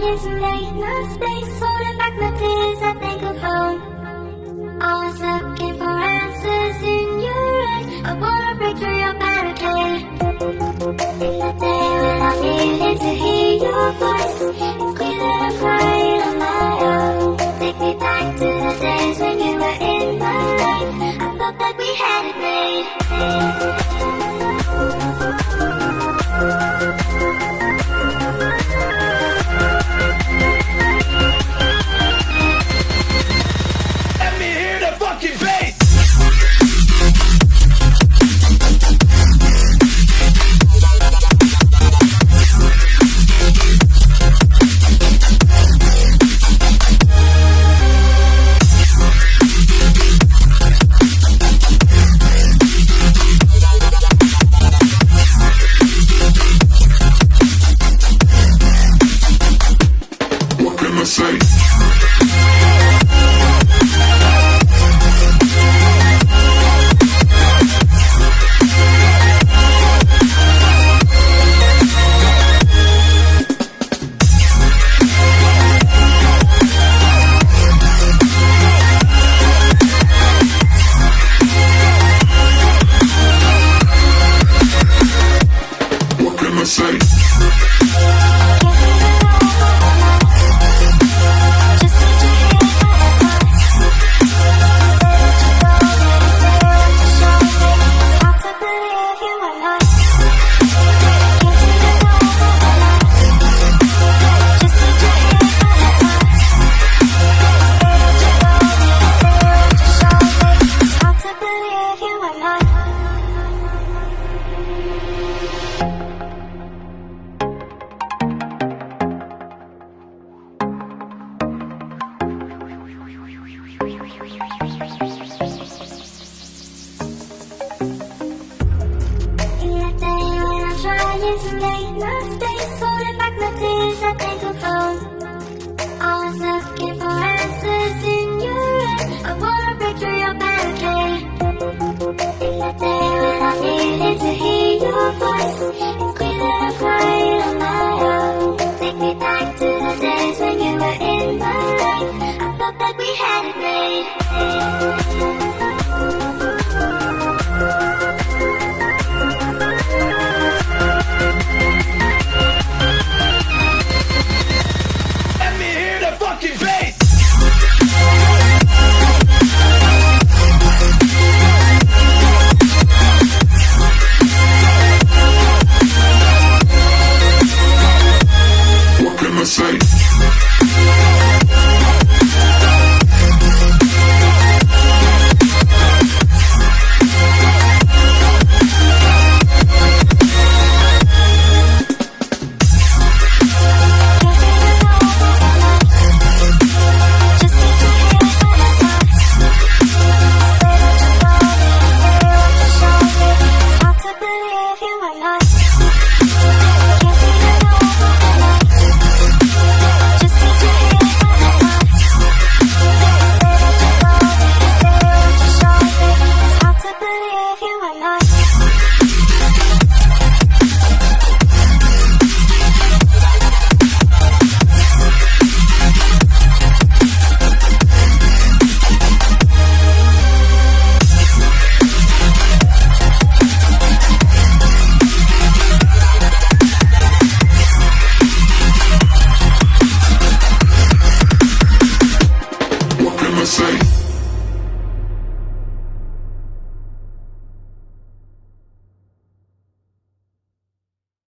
trying to make no space, holding back my tears, I think of home. Always looking for answers in your eyes, I wanna break through your barricade. In the day when I'm needing to hear your voice, it's clear that I'm crying on my own. Take me back to the days when you were in my life, I thought that we had it made. Trying to make no space, holding back my tears, I think of home. Always looking for answers in your eyes, I wanna break through your barricade. In the day when I'm needing to hear your voice, it's clear that I'm crying on my own. Take me back to the days when you were in my life, I thought that we had it made. Say